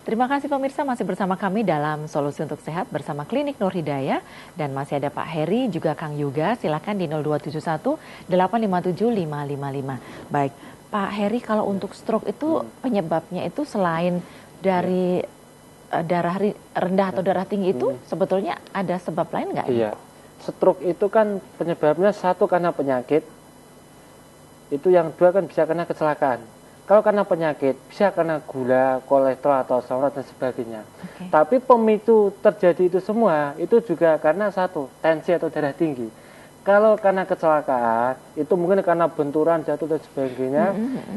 Terima kasih pemirsa, masih bersama kami dalam Solusi Untuk Sehat bersama Klinik Nur Hidayah. Dan masih ada Pak Heri, juga Kang Yoga. Silakan di 0271 857 555. Baik, Pak Heri, kalau untuk stroke itu penyebabnya itu selain dari darah rendah atau darah tinggi itu sebetulnya ada sebab lain nggak? Iya, stroke itu kan penyebabnya satu karena penyakit, itu yang dua kan bisa karena kecelakaan. Kalau karena penyakit, bisa karena gula, kolesterol, atau asam urat, dan sebagainya. Okay. Tapi pemicu terjadi itu semua, itu juga karena satu, tensi atau darah tinggi. Kalau karena kecelakaan, itu mungkin karena benturan, jatuh, dan sebagainya,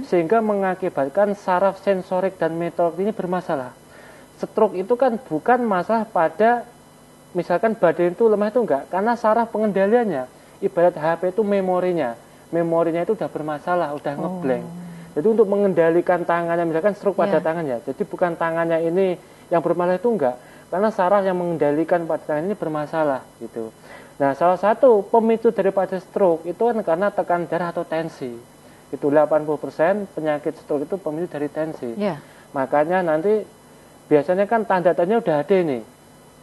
sehingga mengakibatkan saraf sensorik dan motorik ini bermasalah. Stroke itu kan bukan masalah pada, misalkan badan itu lemah itu enggak, karena saraf pengendaliannya, ibarat HP itu memorinya itu udah bermasalah, udah ngeblank. Jadi untuk mengendalikan tangannya, misalkan stroke pada tangannya, jadi bukan tangannya ini yang bermasalah itu enggak, karena saraf yang mengendalikan pada tangan ini bermasalah gitu. Nah, salah satu pemicu daripada stroke itu kan karena tekanan darah atau tensi. Itu 80% penyakit stroke itu pemicu dari tensi. Makanya nanti biasanya kan tanda-tandanya udah ada nih.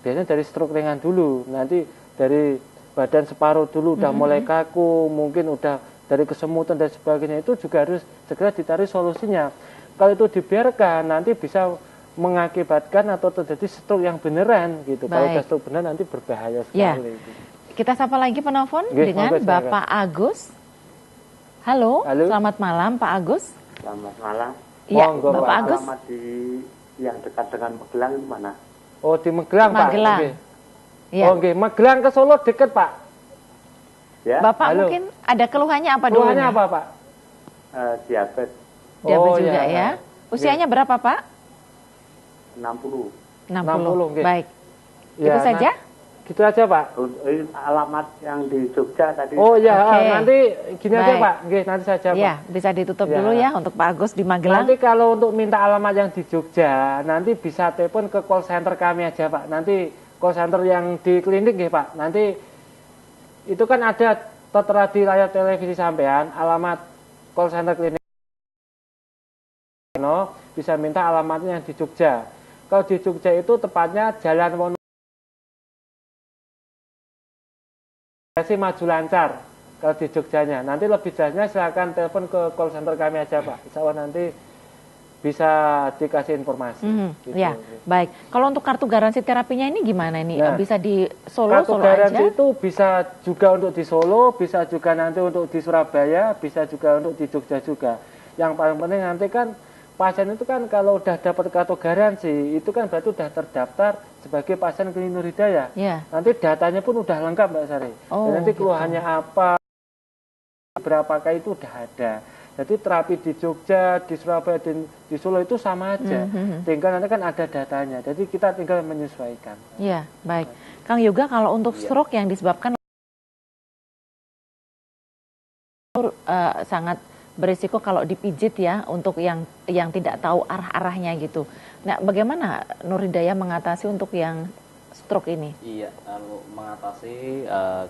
Biasanya dari stroke ringan dulu, nanti dari badan separuh dulu udah mulai kaku, mungkin udah dari kesemutan dan sebagainya, itu juga harus segera dicari solusinya. Kalau itu dibiarkan nanti bisa mengakibatkan atau terjadi stroke yang beneran gitu. Kalau udah stroke beneran nanti berbahaya sekali. Gitu. Kita sapa lagi penelpon dengan Bapak Agus. Halo, selamat malam Pak Agus. Selamat malam. Iya, Bapak Agus. Alamat di yang dekat dengan Magelang itu mana? Oh, di Magelang, Pak. Magelang. Okay. Oke, Magelang ke Solo dekat, Pak. Ya? Bapak mungkin ada keluhannya apa dulu? Keluhannya apa, Pak? Diabetes. Diabetes juga ya. Usianya berapa, Pak? 60. 60. Baik. Itu saja? Gitu aja, Pak. Alamat yang di Jogja tadi. Oh ya, nanti gini aja, Pak. Nanti saja, Pak. Iya, bisa ditutup dulu ya untuk Pak Agus di Magelang. Nanti kalau untuk minta alamat yang di Jogja, nanti bisa telepon ke call center kami aja, Pak. Nanti call center yang di klinik ya, Pak. Nanti itu kan ada tertera di layar televisi sampean, alamat call center klinik. Bisa minta alamatnya yang di Jogja. Kalau di Jogja itu tepatnya Jalan Wono Maju Lancar. Kalau di Jogjanya, nanti lebih jelasnya silakan telepon ke call center kami aja, Pak. Insya Allah nanti bisa dikasih informasi. Gitu. Ya, baik. Kalau untuk kartu garansi terapinya ini gimana ini? Nah, bisa di Solo, Solo garansi aja? Itu bisa juga untuk di Solo, bisa juga nanti untuk di Surabaya, bisa juga untuk di Jogja juga. Yang paling penting nanti kan pasien itu kan kalau udah dapat kartu garansi, itu kan berarti udah terdaftar sebagai pasien Klinik Nur Hidayah. Nanti datanya pun udah lengkap, Mbak Sari. Dan nanti keluhannya apa, berapakah itu udah ada. Jadi terapi di Jogja, di Surabaya, di Solo itu sama aja. Tinggal nanti kan ada datanya. Jadi kita tinggal menyesuaikan. Iya, baik. Kang Yoga, kalau untuk stroke yang disebabkan sangat berisiko kalau dipijit ya, untuk yang tidak tahu arah-arahnya gitu. Nah, bagaimana Nur Hidayah mengatasi untuk yang stroke ini? Iya, kalau mengatasi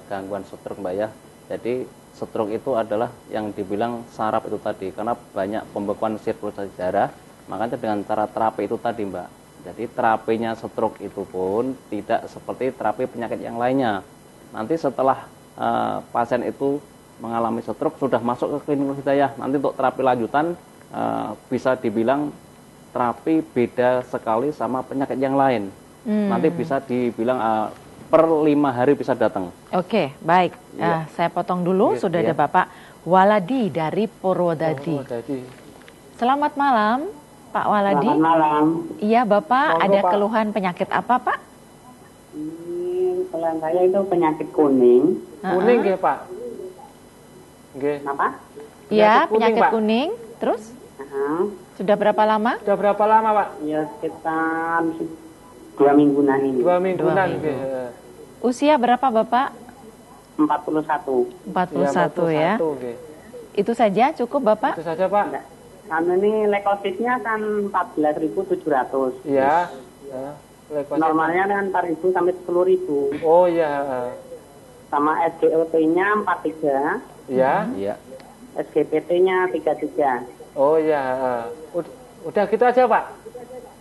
gangguan stroke, Mbak ya. Jadi stroke itu adalah yang dibilang saraf itu tadi, karena banyak pembekuan sirkulasi darah, makanya dengan cara terapi itu tadi, Mbak. Jadi terapinya stroke itu pun tidak seperti terapi penyakit yang lainnya. Nanti setelah pasien itu mengalami stroke, sudah masuk ke Klinik Nur Hidayah, nanti untuk terapi lanjutan bisa dibilang terapi beda sekali sama penyakit yang lain. Nanti bisa dibilang per 5 hari bisa datang. Oke, baik. Saya potong dulu. Sudah ada Bapak Waladi dari Purwodadi. Selamat malam, Pak Waladi. Selamat malam. Iya, Bapak ada keluhan penyakit apa, Pak? Keluhan saya itu penyakit kuning. Kuning ya, Pak? Kenapa? Iya, penyakit kuning. Terus? Sudah berapa lama? Sudah berapa lama, Pak? Ya, sekitar 2 mingguan ini. 2 mingguan. Usia berapa Bapak? 41. 41 ya. Itu saja cukup Bapak? Itu saja Pak. Karena ini leukositnya kan 14.700. Iya. Normalnya kan 4.000 sampai 10.000. Oh iya. Sama SGOT-nya 43. Iya. SGPT-nya 33. Oh iya. Udah gitu aja Pak?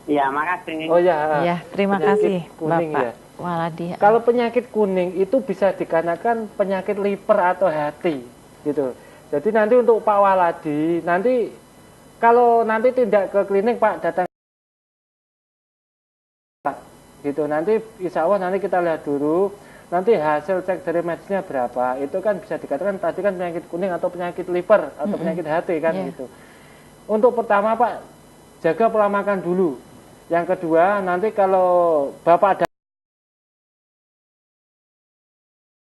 Ya, makasih. Oh ya. Ya, terima Penyakit kasih kuning Bapak ya. Waladi. Kalau penyakit kuning itu bisa dikarenakan penyakit liver atau hati, gitu. Jadi nanti untuk Pak Waladi, nanti kalau nanti tidak ke klinik Pak, datang Pak, gitu. Nanti insya Allah nanti kita lihat dulu, nanti hasil cek dari medisnya berapa, itu kan bisa dikatakan tadi kan penyakit kuning atau penyakit liver atau penyakit hati kan gitu. Untuk pertama Pak, jaga pola makan dulu. Yang kedua, nanti kalau Bapak ada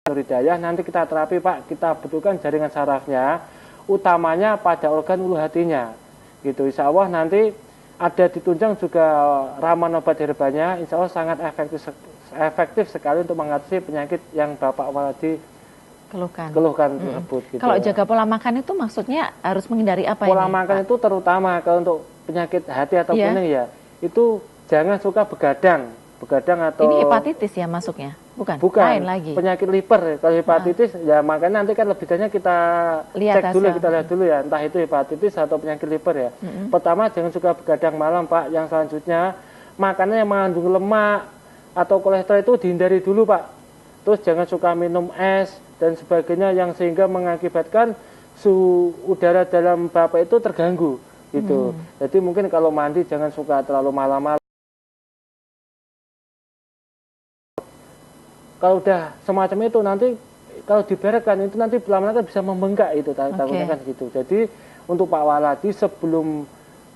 Hidayah, nanti kita terapi Pak, kita butuhkan jaringan sarafnya, utamanya pada organ ulu hatinya. Gitu, insya Allah nanti ada ditunjang juga ramuan obat herbanya, insya Allah sangat efektif sekali untuk mengatasi penyakit yang Bapak Waladi keluhkan tersebut. Gitu. Kalau jaga pola makan itu maksudnya harus menghindari apa pola ini? Pola makan Pak? itu terutama kalau untuk penyakit hati atau kuning ya, itu jangan suka begadang atau ini hepatitis ya masuknya, bukan? Lain lagi. Penyakit liver. Kalau hepatitis ya makanya nanti kan lebih banyak kita lihat dulu ya, entah itu hepatitis atau penyakit liver ya. Pertama jangan suka begadang malam Pak. Yang selanjutnya makanan yang mengandung lemak atau kolesterol itu dihindari dulu Pak. Terus jangan suka minum es dan sebagainya yang sehingga mengakibatkan suhu udara dalam Bapak itu terganggu gitu. Jadi mungkin kalau mandi jangan suka terlalu malam-malam. Kalau udah semacam itu nanti kalau dibereskan itu nanti lama-lama bisa membengkak itu takutnya kan gitu. Jadi untuk Pak Waladi sebelum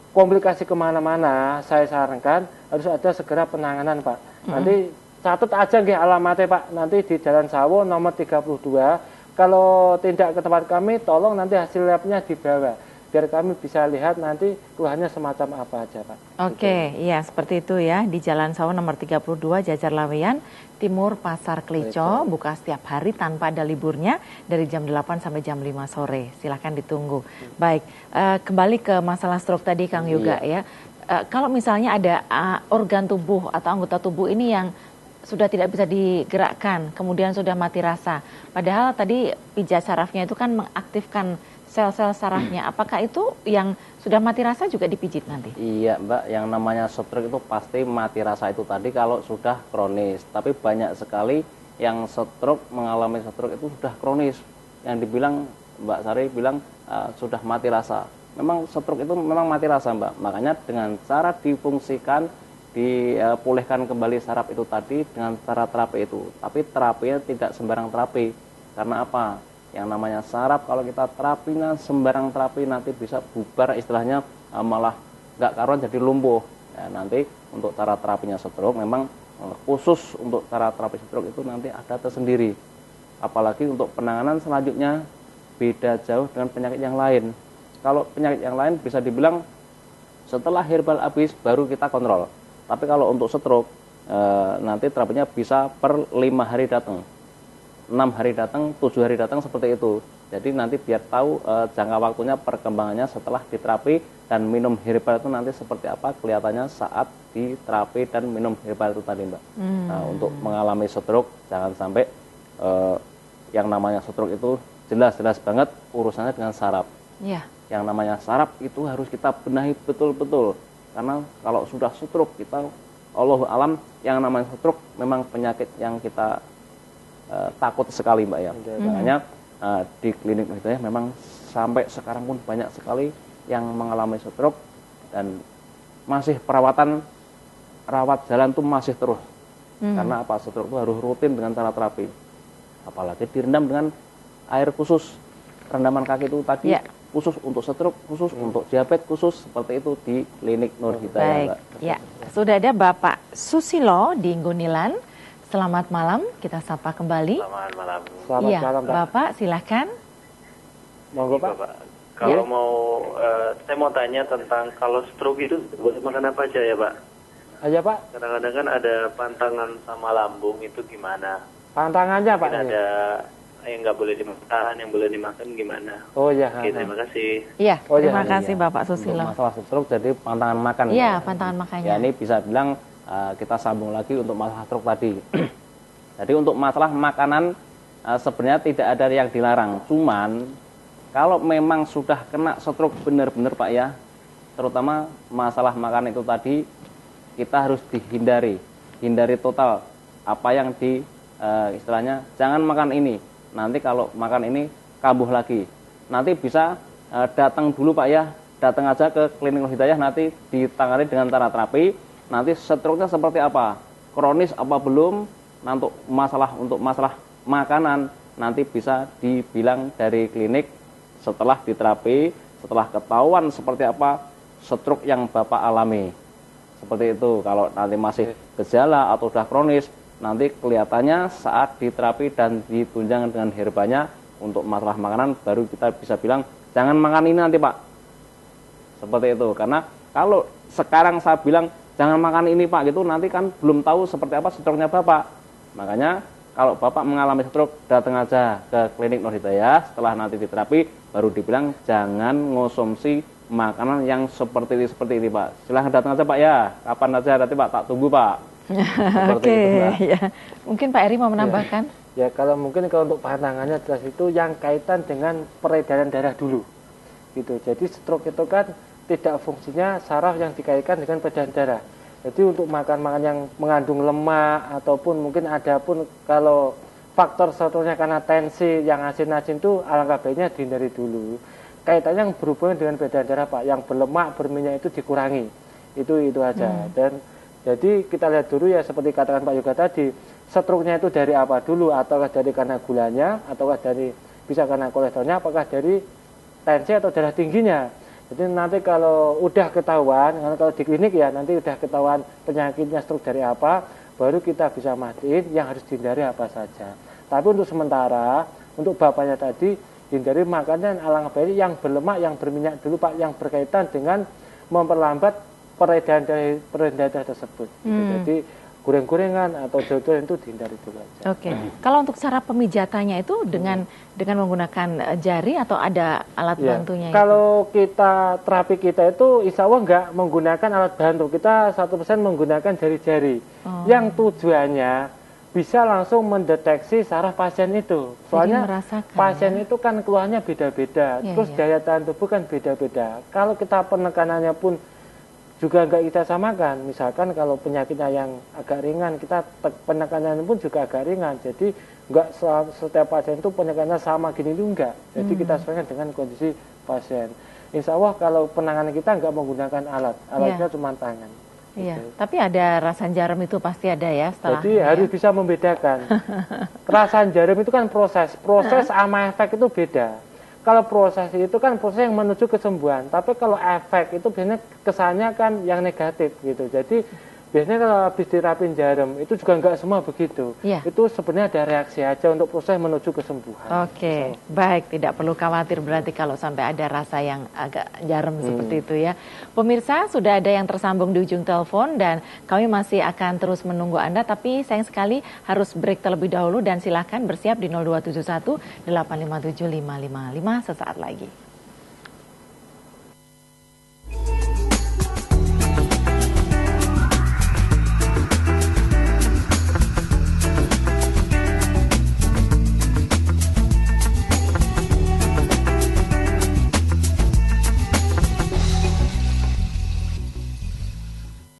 komplikasi kemana-mana saya sarankan harus ada segera penanganan Pak. Nanti catat aja nggih alamatnya Pak. Nanti di Jalan Sawo nomor 32. Kalau tidak ke tempat kami tolong nanti hasil labnya dibawa. Biar kami bisa lihat nanti keluhannya semacam apa aja Pak. Oke, iya seperti itu ya. Di Jalan Sawo nomor 32 Jajar Laweyan, Timur Pasar Kleco, buka setiap hari tanpa ada liburnya dari jam 8 sampai jam 5 sore. Silahkan ditunggu. Baik, kembali ke masalah stroke tadi Kang Yoga ya. Kalau misalnya ada organ tubuh atau anggota tubuh ini yang sudah tidak bisa digerakkan, kemudian sudah mati rasa. Padahal tadi pijat sarafnya itu kan mengaktifkan sel-sel sarafnya. Apakah itu yang sudah mati rasa juga dipijit nanti? Iya Mbak, yang namanya stroke itu pasti mati rasa itu tadi kalau sudah kronis. Tapi banyak sekali yang mengalami stroke itu sudah kronis. Yang dibilang Mbak Sari bilang sudah mati rasa. Memang stroke itu memang mati rasa Mbak. Makanya dengan cara difungsikan, dipulihkan kembali saraf itu tadi dengan cara terapi itu. Tapi terapinya tidak sembarang terapi. Karena apa? Yang namanya saraf kalau kita terapinya sembarang terapi nanti bisa bubar istilahnya, malah nggak karuan jadi lumpuh. Ya, nanti untuk cara terapinya stroke memang khusus untuk cara terapi stroke itu nanti ada tersendiri. Apalagi untuk penanganan selanjutnya beda jauh dengan penyakit yang lain. Kalau penyakit yang lain bisa dibilang setelah herbal habis baru kita kontrol. Tapi kalau untuk stroke nanti terapinya bisa per 5 hari datang. 6 hari datang, 7 hari datang seperti itu. Jadi nanti biar tahu jangka waktunya perkembangannya setelah diterapi dan minum herbal itu nanti seperti apa kelihatannya saat diterapi dan minum herbal itu tadi Mbak. Nah, untuk mengalami stroke jangan sampai yang namanya stroke itu jelas-jelas banget urusannya dengan saraf. Yang namanya saraf itu harus kita benahi betul-betul. Karena kalau sudah stroke kita Allahu alam yang namanya stroke memang penyakit yang kita takut sekali Mbak ya. Makanya di klinik Hidayah memang sampai sekarang pun banyak sekali yang mengalami stroke dan masih rawat jalan tuh masih terus. Karena apa? Stroke itu harus rutin dengan cara terapi. Apalagi direndam dengan air khusus. Rendaman kaki itu tadi khusus untuk stroke, khusus untuk diabetes, khusus seperti itu di klinik Nur Hidayah Mbak. Ya, sudah ada Bapak Susilo di Gunilan. Selamat malam, kita sapa kembali. Selamat malam. Selamat malam, Pak. Bapak, silakan. Monggo, Pak. Kalau saya mau tanya tentang kalau stroke itu boleh makan apa aja ya, Pak? Aja, Pak. Kadang-kadang kan ada pantangan sama lambung, itu gimana? Pantangannya, Pak. Mungkin ada yang nggak boleh dimakan, yang boleh dimakan gimana? Oh iya. Oke, terima kasih. Iya, terima iya. kasih Bapak Susilo. Untuk masalah stroke jadi pantangan makan. Iya, pantangan makannya. Ya ini bisa bilang kita sambung lagi untuk masalah stroke tadi. Jadi untuk masalah makanan sebenarnya tidak ada yang dilarang. Cuman kalau memang sudah kena stroke benar-benar Pak ya, terutama masalah makan itu tadi kita harus hindari total apa yang istilahnya jangan makan ini. Nanti kalau makan ini kambuh lagi. Nanti bisa datang dulu Pak ya, datang aja ke klinik Nur Hidayah, nanti ditangani dengan cara terapi. Nanti stroke-nya seperti apa, kronis apa belum. Untuk masalah makanan nanti bisa dibilang dari klinik setelah diterapi, setelah ketahuan seperti apa stroke yang Bapak alami. Seperti itu. Kalau nanti masih gejala atau sudah kronis, nanti kelihatannya saat diterapi dan ditunjang dengan herbanya untuk masalah makanan, baru kita bisa bilang jangan makan ini nanti Pak. Seperti itu. Karena kalau sekarang saya bilang jangan makan ini Pak gitu, nanti kan belum tahu seperti apa stroke-nya Bapak. Makanya kalau Bapak mengalami stroke, datang aja ke klinik Nur Hidayah. Setelah nanti diterapi, baru dibilang jangan ngonsumsi makanan yang seperti ini Pak. Silahkan datang aja Pak ya. Kapan aja nanti Pak, tak tunggu Pak. Oke, ya. Mungkin Pak Eri mau menambahkan? Ya, kalau untuk pantangannya jelas itu yang kaitan dengan peredaran darah dulu. Gitu. Jadi stroke itu kan tidak fungsinya saraf yang dikaitkan dengan peredaran darah. Jadi untuk makan yang mengandung lemak ataupun mungkin ada pun kalau faktor satunya karena tensi yang asin-asin itu alangkah baiknya dihindari dulu. Kaitannya yang berhubungan dengan peredaran darah Pak, yang berlemak, berminyak itu dikurangi. Itu aja. Dan jadi kita lihat dulu ya seperti katakan Pak Yoga tadi, stroke-nya itu dari apa dulu, ataukah dari karena gulanya, ataukah dari bisa karena kolesterolnya, apakah dari tensi atau darah tingginya. Jadi nanti kalau udah ketahuan, kalau di klinik ya nanti udah ketahuan penyakitnya stroke dari apa, baru kita bisa mastiin yang harus dihindari apa saja. Tapi untuk sementara, untuk bapaknya tadi, hindari makanan alangkah baik yang berlemak, yang berminyak dulu Pak, yang berkaitan dengan memperlambat peredaran darah tersebut. Gitu. Jadi goreng-gorengan atau jauh-jauh itu dihindari dulu aja. Oke. Kalau untuk cara pemijatannya itu dengan menggunakan jari atau ada alat bantunya? Kalau terapi kita itu insya Allah nggak menggunakan alat bantu. Kita 100% menggunakan jari-jari. Yang tujuannya bisa langsung mendeteksi saraf pasien itu. Soalnya pasien itu kan keluhannya beda-beda. Terus daya tahan tubuh kan beda-beda. Kalau kita penekanannya pun juga nggak kita samakan. Misalkan kalau penyakitnya yang agak ringan, kita penekanannya pun juga agak ringan. Jadi nggak setiap pasien itu penekanannya sama gini itu enggak. Jadi kita sesuaikan dengan kondisi pasien. Insya Allah kalau penanganan kita nggak menggunakan alatnya cuma tangan. Iya, tapi ada rasan jarum itu pasti ada ya setelah. Jadi harus bisa membedakan. Rasan jarum itu kan proses sama efek itu beda. Kalau proses itu kan proses yang menuju kesembuhan, tapi kalau efek itu biasanya kesannya kan yang negatif gitu. Jadi biasanya kalau habis dirapin jarum itu juga nggak semua begitu. Itu sebenarnya ada reaksi aja untuk proses menuju kesembuhan. Oke, baik, tidak perlu khawatir berarti kalau sampai ada rasa yang agak jarum seperti itu ya. Pemirsa, sudah ada yang tersambung di ujung telepon dan kami masih akan terus menunggu Anda, tapi sayang sekali harus break terlebih dahulu dan silakan bersiap di 0271 857 555 sesaat lagi.